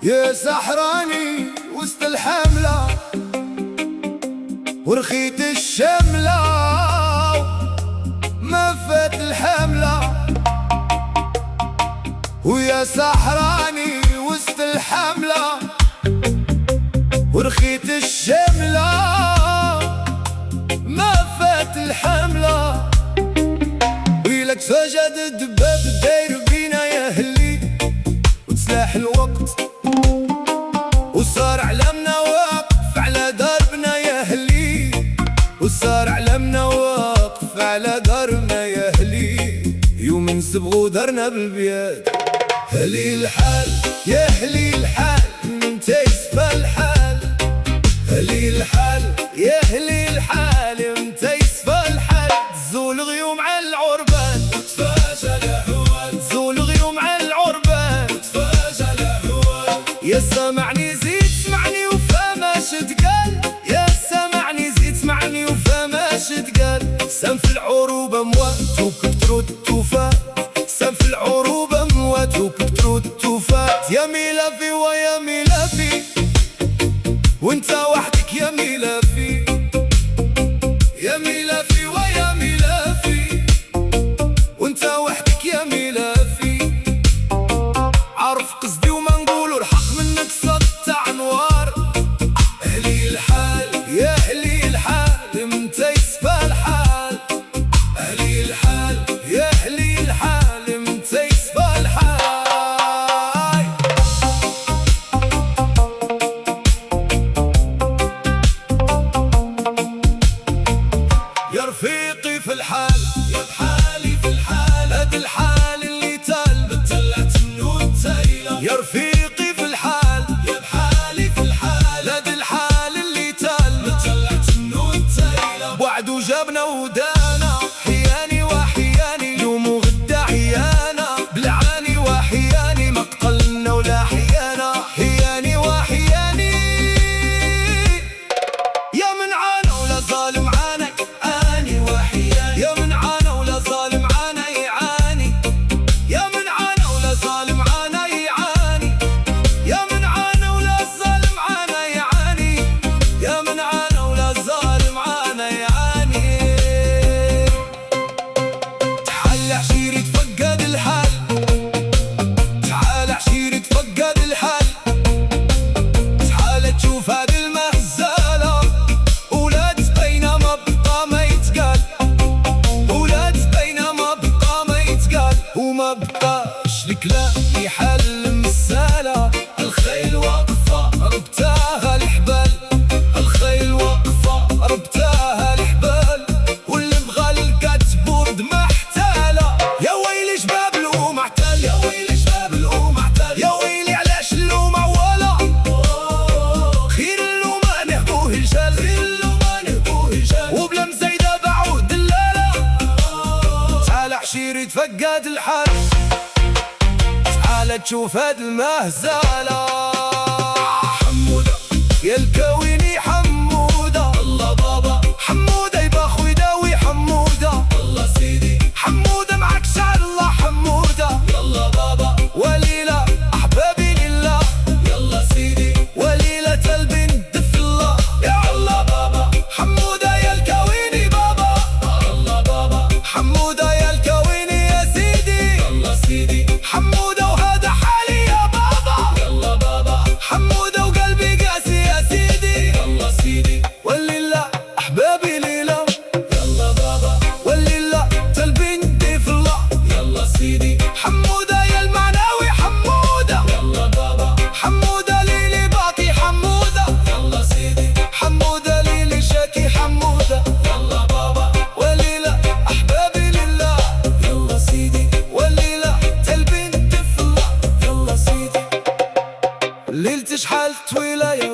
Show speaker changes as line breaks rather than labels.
يا سحراني وسط الحملة ورخيت الشملة ما فات الحملة. ويا سحراني وسط الحملة ورخيت الشملة ما فات الحملة. ويلك سجد الدباب الداير بينا يا هلي وتسلاح الوقت وصار علمنا واقف على دربنا يا هلي. وصار علمنا واقف على دربنا يا هلي. يوم نسبغو دارنا بالبياد هلي الحال يا هلي الحال انت يصفى الحال. هلي الحال يا هلي الحال انت يصفى الحال. تزول غيوم على العربان وتفاجأ الاحوال. تزول غيوم على العربان وتفاجأ الاحوال. يا سامعني زيد سمعني وفهماش تقال. يا سامعني زيد سمعني وفهماش تقال. سام في العروبة موات وكترو التوفات. سام في العروبة موات وكترو التوفات. يا ميلافي ويا ميلافي وانت وحدك يا ميلافي. يا ميلافي ويا ميلافي وانت وحدك يا ميلافي. عارف قصدي وما نقولوا الحق منك سطع انوار. اهلي الحال يا اهلي الحال انت يصفى الحال. اهلي الحال يا اهلي الحال انت يصفى الحال. يا رفيقي في الحال يا بحالي في الحال. هاد الحال اللي تال بتطلعت منو التايلة. يا رفيقي في الحال يا بحالي في الحال. هاد الحال اللي تال بتطلعت منو التايلة. بعدو جابنا ودانا حياني وحياني. يوم وغدا حيانا بالعاني وحياني. ما قتلنا ولا حيانا حياني وحياني. يا من عانى ولا ظالم عانى يعاني وحياني. يا من عانى ولا ظالم عانى يعاني. يا من عانى ولا ظالم عانى يعاني. يا من عانى ولا ظالم عانى يعاني. يا من عانى ولا ظالم عانى يعاني. تعال عشيري تفقد الحال. تعال عشيري تفقد الحال. تعال تشوف هاد المهزلة. ولاد بينا ما بقى ما يتقال. ولاد بينا ما بقى ما يتقال. وما بقاش الكلام يحل مسالة. الخيل واقفة ربتاها الحبال. الخيل واقفة ربتاها الحبال. واللي بغى الكتبورد محتالة. يا ويلي شباب الأم احتال. يا ويلي شباب الأم احتال. يا ويلي علاش اللوم عوالة. خير اللومة نهبوه الجال. خير اللومة نهبوه الجال. وبلا مزايدة باعوه دلالة. تعال عشيري تفقد الحال. تعال تشوف هاد المهزلة. حمودة يا الكويني حمودة. الله بابا حمودة يبا خوي يداوي حمودة. الله سيدي حمودة معاك شعر الله حمودة. يلا بابا وليلة أحبابي لله. يلا سيدي وليلة البنت في الله. يا الله بابا حمودة يا الكويني بابا. الله بابا حمودة يا الكويني يا سيدي. يلا سيدي حمودة وهذا حالي يا بابا. يلا بابا حمودة وقلبي قاسي يا سيدي. يلا سيدي ولله أحبابي لله. يلا بابا ولله البنت في الله. يلا سيدي حمودة يا المعناوي حمودة. يلا بابا حمودة ليلي باقي حمودة. يلا سيدي حمودة ليلي شاكي حمودة. يلا بابا وليلة أحبابي لله. يلا سيدي وليلة البنت في الله. يلا سيدي ليلتي شحال طويلة يا